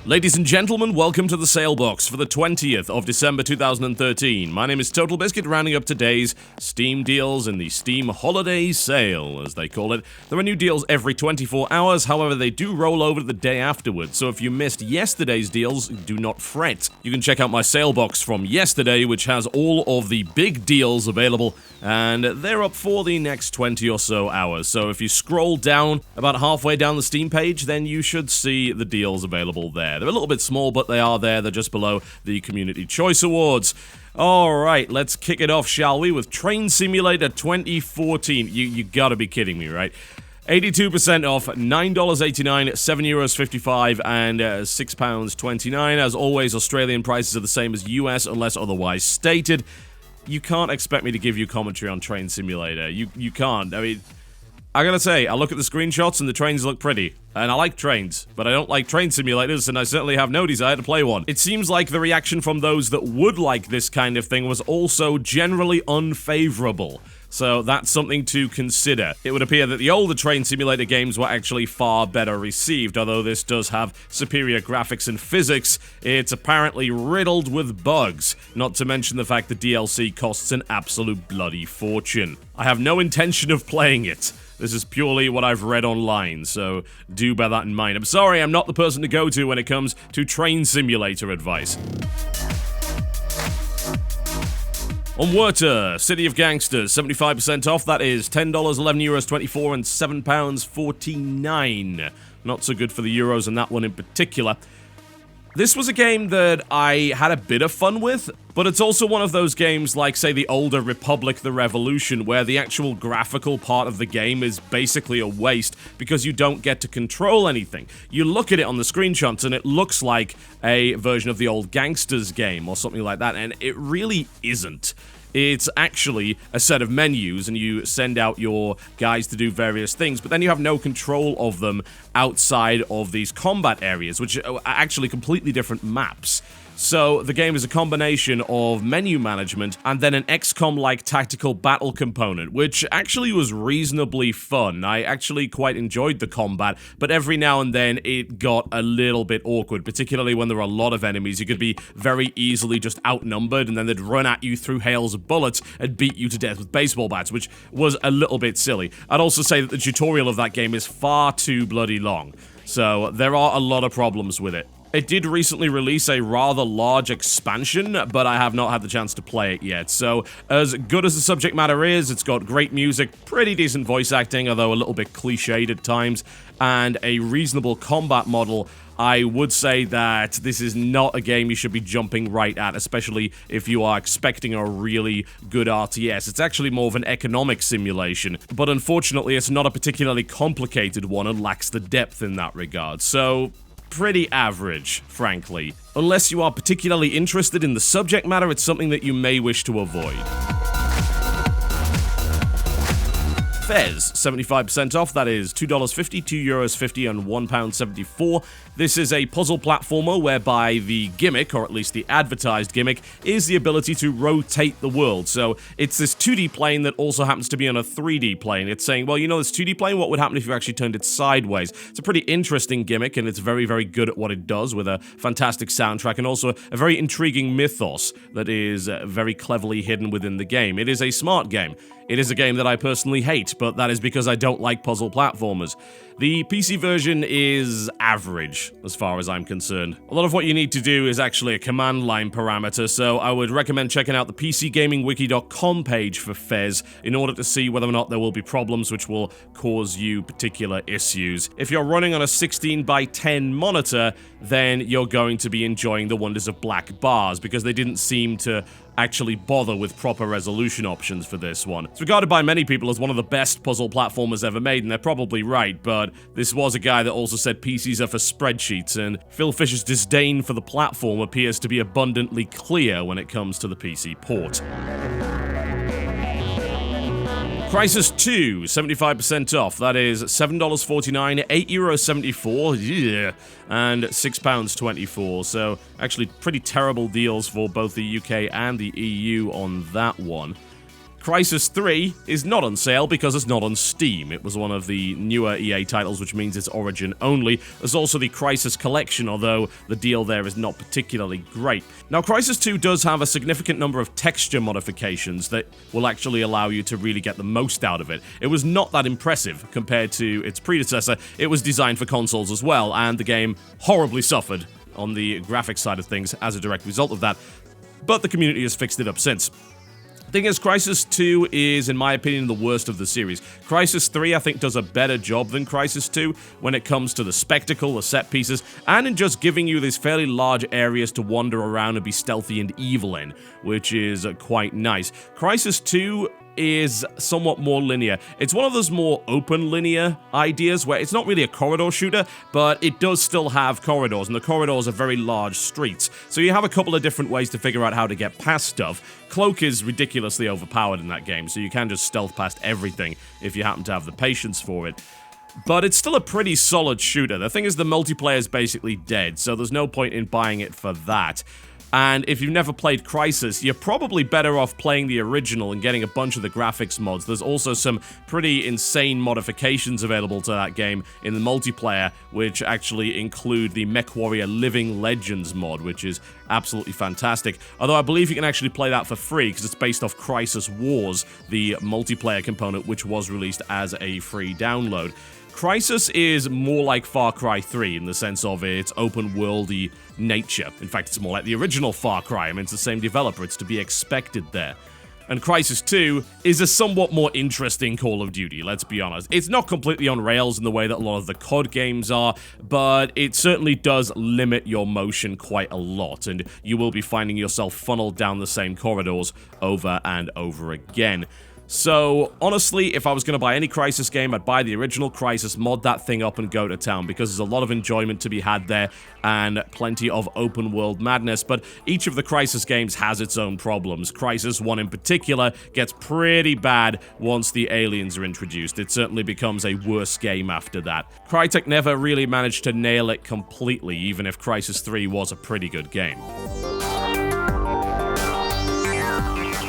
Ladies and gentlemen, welcome to the Salebox for the 20th of December 2013. My name is TotalBiscuit, rounding up today's Steam deals in the Steam Holiday Sale, as they call it. There are new deals every 24 hours, however they do roll over the day afterwards, so if you missed yesterday's deals, do not fret. You can check out my Salebox from yesterday, which has all of the big deals available, and they're up for the next 20 or so hours. So if you scroll down about halfway down the Steam page, then you should see the deals available there. They're a little bit small, but they are there. They're just below the Community Choice Awards. Alright, let's kick it off, shall we, with Train Simulator 2014. You gotta be kidding me, right? 82% off, $9.89, €7.55, and £6.29. As always, Australian prices are the same as US unless otherwise stated. You can't expect me to give you commentary on Train Simulator. You can't. I mean, I gotta say, I look at the screenshots and the trains look pretty. And I like trains, but I don't like train simulators, and I certainly have no desire to play one. It seems like the reaction from those that would like this kind of thing was also generally unfavorable. So that's something to consider. It would appear that the older train simulator games were actually far better received, although this does have superior graphics and physics. It's apparently riddled with bugs, not to mention the fact that DLC costs an absolute bloody fortune. I have no intention of playing it. This is purely what I've read online, so do bear that in mind. I'm sorry, I'm not the person to go to when it comes to train simulator advice. Omerta, City of Gangsters, 75% off. That is $10, €11.24, and £7.49. Not so good for the euros in that one in particular. This was a game that I had a bit of fun with, but it's also one of those games like, say, the older Republic the Revolution, where the actual graphical part of the game is basically a waste because you don't get to control anything. You look at it on the screenshots and it looks like a version of the old Gangsters game or something like that, and it really isn't. It's actually a set of menus, and you send out your guys to do various things, but then you have no control of them outside of these combat areas, which are actually completely different maps. So the game is a combination of menu management and then an XCOM-like tactical battle component, which actually was reasonably fun. I actually quite enjoyed the combat, but every now and then it got a little bit awkward, particularly when there were a lot of enemies. You could be very easily just outnumbered, and then they'd run at you through hails of bullets and beat you to death with baseball bats, which was a little bit silly. I'd also say that the tutorial of that game is far too bloody long, so there are a lot of problems with it. It did recently release a rather large expansion, but I have not had the chance to play it yet. So, as good as the subject matter is, it's got great music, pretty decent voice acting, although a little bit cliched at times, and a reasonable combat model. I would say that this is not a game you should be jumping right at, especially if you are expecting a really good RTS. It's actually more of an economic simulation, but unfortunately it's not a particularly complicated one and lacks the depth in that regard. So, pretty average, frankly. Unless you are particularly interested in the subject matter, it's something that you may wish to avoid. Fez, 75% off, that is $2.50, €2.50, and £1.74. This is a puzzle platformer whereby the gimmick, or at least the advertised gimmick, is the ability to rotate the world. So it's this 2D plane that also happens to be on a 3D plane. It's saying, well, you know this 2D plane, what would happen if you actually turned it sideways? It's a pretty interesting gimmick, and it's very, very good at what it does, with a fantastic soundtrack and also a very intriguing mythos that is very cleverly hidden within the game. It is a smart game. It is a game that I personally hate, but that is because I don't like puzzle platformers. The PC version is average, as far as I'm concerned. A lot of what you need to do is actually a command line parameter, so I would recommend checking out the PCGamingWiki.com page for Fez in order to see whether or not there will be problems which will cause you particular issues. If you're running on a 16:10 monitor, then you're going to be enjoying the wonders of black bars, because they didn't seem to actually bother with proper resolution options for this one. It's regarded by many people as one of the best puzzle platformers ever made, and they're probably right, but this was a guy that also said PCs are for spreadsheets, and Phil Fisher's disdain for the platform appears to be abundantly clear when it comes to the PC port. Crysis 2, 75% off. That is $7.49, €8.74, yeah, and £6.24. So, actually, pretty terrible deals for both the UK and the EU on that one. Crysis 3 is not on sale because it's not on Steam. It was one of the newer EA titles, which means it's Origin only. There's also the Crysis Collection, although the deal there is not particularly great. Now, Crysis 2 does have a significant number of texture modifications that will actually allow you to really get the most out of it. It was not that impressive compared to its predecessor. It was designed for consoles as well, and the game horribly suffered on the graphics side of things as a direct result of that. But the community has fixed it up since. Thing is, Crysis 2 is, in my opinion, the worst of the series. Crysis 3, I think, does a better job than Crysis 2 when it comes to the spectacle, the set pieces, and in just giving you these fairly large areas to wander around and be stealthy and evil in, which is quite nice. Crysis 2 is somewhat more linear. It's one of those more open linear ideas where it's not really a corridor shooter, but it does still have corridors, and the corridors are very large streets. So you have a couple of different ways to figure out how to get past stuff. Cloak is ridiculously overpowered in that game, so you can just stealth past everything if you happen to have the patience for it. But it's still a pretty solid shooter. The thing is, the multiplayer is basically dead, so there's no point in buying it for that. And if you've never played Crysis, you're probably better off playing the original and getting a bunch of the graphics mods. There's also some pretty insane modifications available to that game in the multiplayer, which actually include the MechWarrior Living Legends mod, which is absolutely fantastic. Although I believe you can actually play that for free, because it's based off Crysis Wars, the multiplayer component, which was released as a free download. Crysis is more like Far Cry 3 in the sense of its open-worldy nature. In fact, it's more like the original Far Cry. I mean, it's the same developer. It's to be expected there. And Crysis 2 is a somewhat more interesting Call of Duty, let's be honest. It's not completely on rails in the way that a lot of the COD games are, but it certainly does limit your motion quite a lot, and you will be finding yourself funneled down the same corridors over and over again. So, honestly, if I was going to buy any Crysis game, I'd buy the original Crysis, mod that thing up, and go to town, because there's a lot of enjoyment to be had there, and plenty of open-world madness. But each of the Crysis games has its own problems. Crysis 1 in particular gets pretty bad once the aliens are introduced. It certainly becomes a worse game after that. Crytek never really managed to nail it completely, even if Crysis 3 was a pretty good game.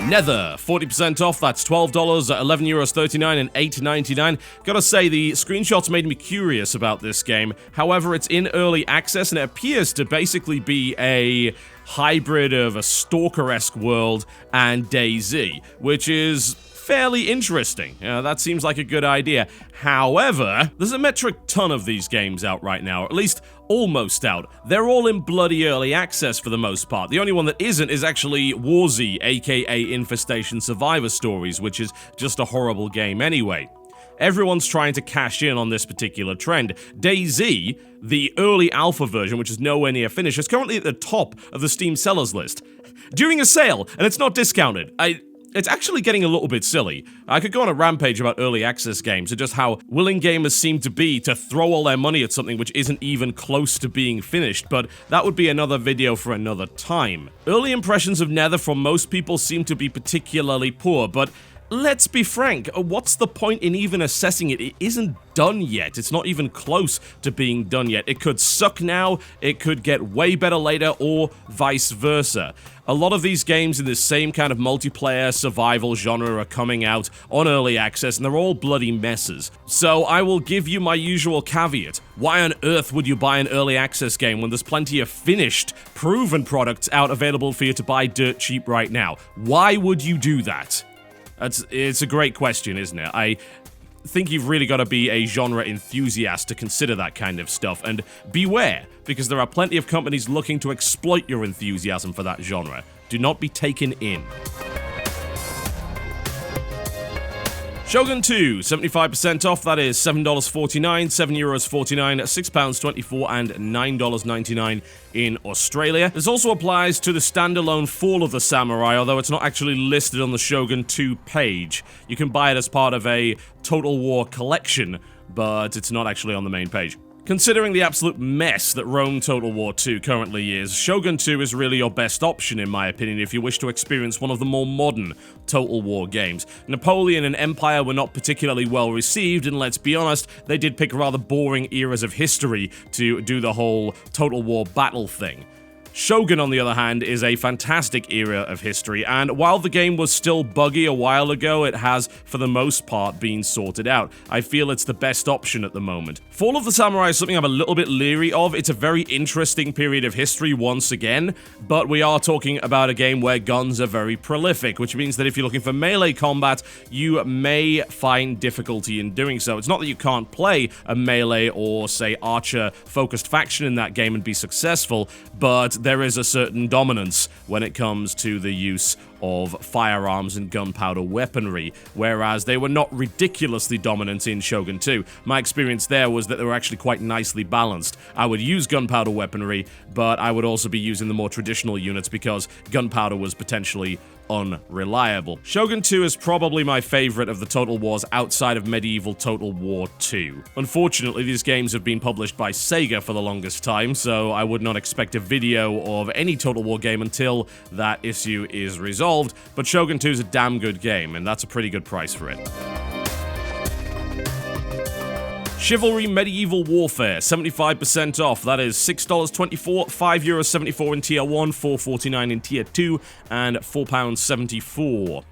Nether, 40% off, that's $12, €11.39 and $8.99. Gotta say, the screenshots made me curious about this game. However, it's in early access, and it appears to basically be a hybrid of a Stalker-esque world and DayZ, which is fairly interesting. That seems like a good idea. However, there's a metric ton of these games out right now, or at least almost out. They're all in bloody early access for the most part. The only one that isn't is actually Warzy, aka Infestation Survivor Stories, which is just a horrible game anyway. Everyone's trying to cash in on this particular trend. DayZ, the early alpha version, which is nowhere near finished, is currently at the top of the Steam sellers list. During a sale, and it's not discounted. It's actually getting a little bit silly. I could go on a rampage about early access games and just how willing gamers seem to be to throw all their money at something which isn't even close to being finished, but that would be another video for another time. Early impressions of Nether from most people seem to be particularly poor, but let's be frank, what's the point in even assessing it? It isn't done yet. It's not even close to being done yet. It could suck now, it could get way better later, or vice versa. A lot of these games in this same kind of multiplayer survival genre are coming out on early access, and they're all bloody messes. So I will give you my usual caveat. Why on earth would you buy an early access game when there's plenty of finished, proven products out available for you to buy dirt cheap right now? Why would you do that? It's a great question, isn't it? I think you've really got to be a genre enthusiast to consider that kind of stuff, and beware, because there are plenty of companies looking to exploit your enthusiasm for that genre. Do not be taken in. Shogun 2, 75% off, that is $7.49, €7.49, £6.24 and $9.99 in Australia. This also applies to the standalone Fall of the Samurai, although it's not actually listed on the Shogun 2 page. You can buy it as part of a Total War collection, but it's not actually on the main page. Considering the absolute mess that Rome Total War 2 currently is, Shogun 2 is really your best option in my opinion if you wish to experience one of the more modern Total War games. Napoleon and Empire were not particularly well received, and let's be honest, they did pick rather boring eras of history to do the whole Total War battle thing. Shogun, on the other hand, is a fantastic era of history, and while the game was still buggy a while ago, it has, for the most part, been sorted out. I feel it's the best option at the moment. Fall of the Samurai is something I'm a little bit leery of. It's a very interesting period of history once again, but we are talking about a game where guns are very prolific, which means that if you're looking for melee combat, you may find difficulty in doing so. It's not that you can't play a melee or, say, archer-focused faction in that game and be successful, but there is a certain dominance when it comes to the use of firearms and gunpowder weaponry, whereas they were not ridiculously dominant in Shogun 2. My experience there was that they were actually quite nicely balanced. I would use gunpowder weaponry, but I would also be using the more traditional units because gunpowder was potentially unreliable. Shogun 2 is probably my favorite of the Total Wars outside of medieval Total War 2. Unfortunately, these games have been published by Sega for the longest time, so I would not expect a video of any Total War game until that issue is resolved, but Shogun 2 is a damn good game, and that's a pretty good price for it. Chivalry Medieval Warfare, 75% off. That is $6.24, €5.74 in Tier 1, $4.49 in Tier 2, and £4.74.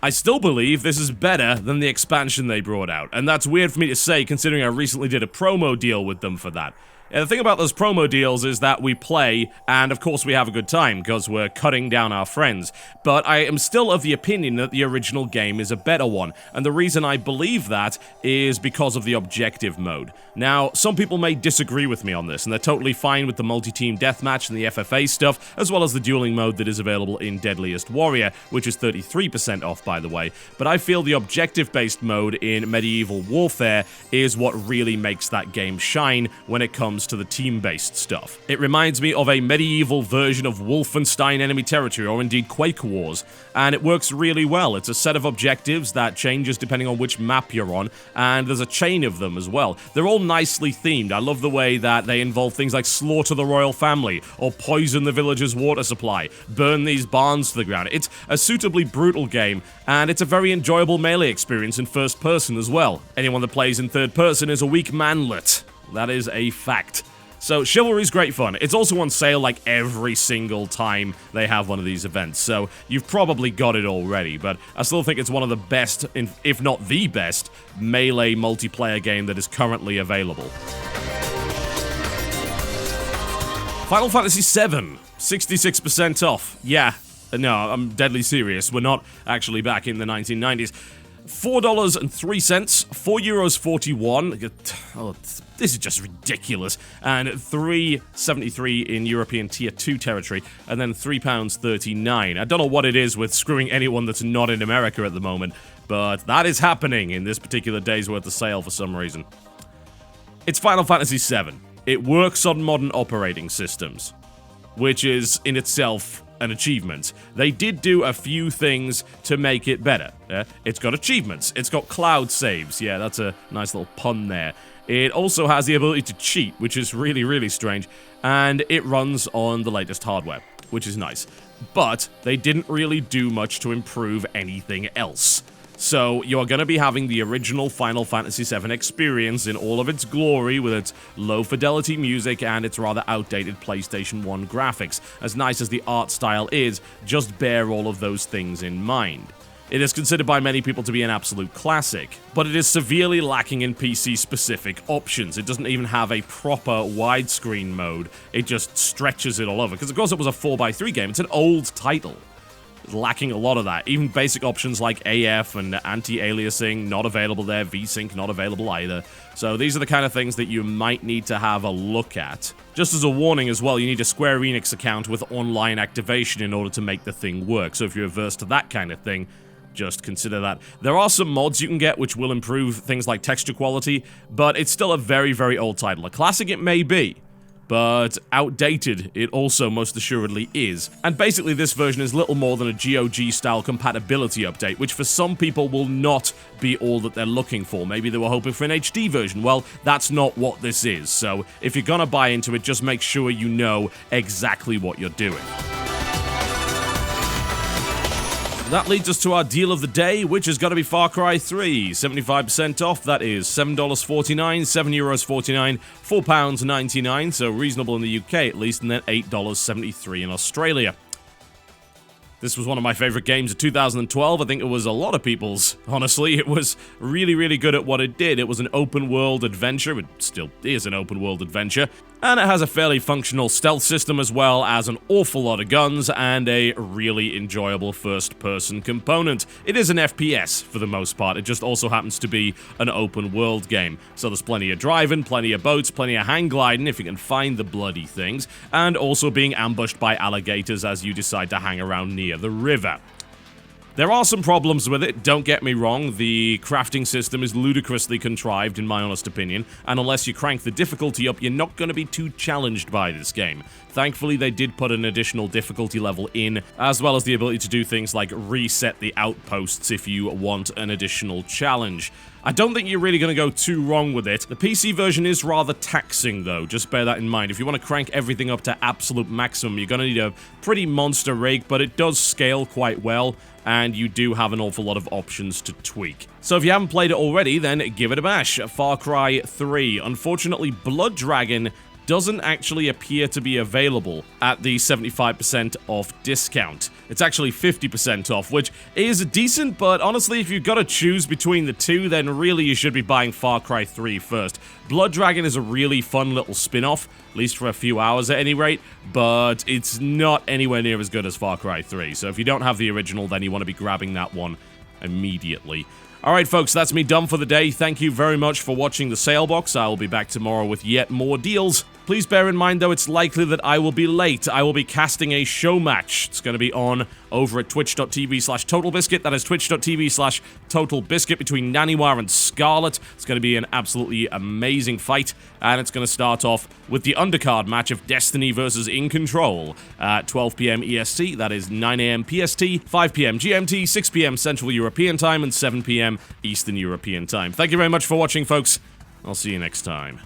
I still believe this is better than the expansion they brought out, and that's weird for me to say considering I recently did a promo deal with them for that. The thing about those promo deals is that we play, and of course we have a good time, because we're cutting down our friends, but I am still of the opinion that the original game is a better one, and the reason I believe that is because of the objective mode. Now, some people may disagree with me on this, and they're totally fine with the multi-team deathmatch and the FFA stuff, as well as the dueling mode that is available in Deadliest Warrior, which is 33% off, by the way, but I feel the objective-based mode in Medieval Warfare is what really makes that game shine when it comes to the team-based stuff. It reminds me of a medieval version of Wolfenstein Enemy Territory, or indeed Quake Wars, and it works really well. It's a set of objectives that changes depending on which map you're on, and there's a chain of them as well. They're all nicely themed. I love the way that they involve things like slaughter the royal family, or poison the village's water supply, burn these barns to the ground. It's a suitably brutal game, and it's a very enjoyable melee experience in first person as well. Anyone that plays in third person is a weak manlet. That is a fact. So Chivalry's great fun. It's also on sale like every single time they have one of these events, so you've probably got it already, but I still think it's one of the best, if not the best, melee multiplayer game that is currently available. Final Fantasy VII, 66% off. Yeah, no, I'm deadly serious. We're not actually back in the 1990s. $4.03, €4.41. Oh, this is just ridiculous. And $3.73 in European Tier 2 territory, and then £3.39. I don't know what it is with screwing anyone that's not in America at the moment, but that is happening in this particular day's worth of sale for some reason. It's Final Fantasy VII. It works on modern operating systems, which is in itself an achievement. They did do a few things to make it better. It's got achievements. It's got cloud saves. Yeah, that's a nice little pun there. It also has the ability to cheat, which is really, really strange. And it runs on the latest hardware, which is nice. But they didn't really do much to improve anything else. So you're going to be having the original Final Fantasy VII experience in all of its glory with its low-fidelity music and its rather outdated PlayStation 1 graphics. As nice as the art style is, just bear all of those things in mind. It is considered by many people to be an absolute classic, but it is severely lacking in PC-specific options. It doesn't even have a proper widescreen mode. It just stretches it all over, because of course it was a 4x3 game. It's an old title. Lacking a lot of that. Even basic options like AF and anti-aliasing, not available there. VSync, not available either. So these are the kind of things that you might need to have a look at. Just as a warning as well, you need a Square Enix account with online activation in order to make the thing work. So if you're averse to that kind of thing, just consider that. There are some mods you can get which will improve things like texture quality, but it's still a very, very old title. A classic it may be, but outdated it also most assuredly is. And basically this version is little more than a GOG-style compatibility update, which for some people will not be all that they're looking for. Maybe they were hoping for an HD version. Well, that's not what this is, so if you're gonna buy into it, just make sure you know exactly what you're doing. that leads us to our deal of the day, which has got to be Far Cry 3. 75% off, that is $7.49, €7.49, £4.99, so reasonable in the UK at least, and then $8.73 in Australia. This was one of my favorite games of 2012. I think it was a lot of people's, honestly. It was really, really good at what it did. It was an open-world adventure. It still is an open-world adventure. And it has a fairly functional stealth system as well as an awful lot of guns and a really enjoyable first-person component. It is an FPS for the most part. It just also happens to be an open-world game. So there's plenty of driving, plenty of boats, plenty of hang gliding if you can find the bloody things, and also being ambushed by alligators as you decide to hang around near the river. There are some problems with it, don't get me wrong. The crafting system is ludicrously contrived, in my honest opinion, and unless you crank the difficulty up, you're not going to be too challenged by this game. Thankfully, they did put an additional difficulty level in, as well as the ability to do things like reset the outposts if you want an additional challenge. I don't think you're really going to go too wrong with it. The PC version is rather taxing, though. Just bear that in mind. If you want to crank everything up to absolute maximum, you're going to need a pretty monster rig, but it does scale quite well, and you do have an awful lot of options to tweak. So if you haven't played it already, then give it a bash. Far Cry 3. Unfortunately, Blood Dragon doesn't actually appear to be available at the 75% off discount. It's actually 50% off, which is decent, but honestly, if you've got to choose between the two, then really you should be buying Far Cry 3 first. Blood Dragon is a really fun little spin-off, at least for a few hours at any rate, but it's not anywhere near as good as Far Cry 3, so if you don't have the original, then you want to be grabbing that one immediately. Alright folks, that's me done for the day. Thank you very much for watching the Salebox. I will be back tomorrow with yet more deals. Please bear in mind, though, it's likely that I will be late. I will be casting a show match. It's going to be on over at twitch.tv/TotalBiscuit. That is twitch.tv/TotalBiscuit between Naniwa and Scarlet. It's going to be an absolutely amazing fight, and it's going to start off with the undercard match of Destiny versus In Control at 12 PM EST. That is 9 AM PST, 5 PM GMT, 6 PM Central European Time, and 7 PM Eastern European Time. Thank you very much for watching, folks. I'll see you next time.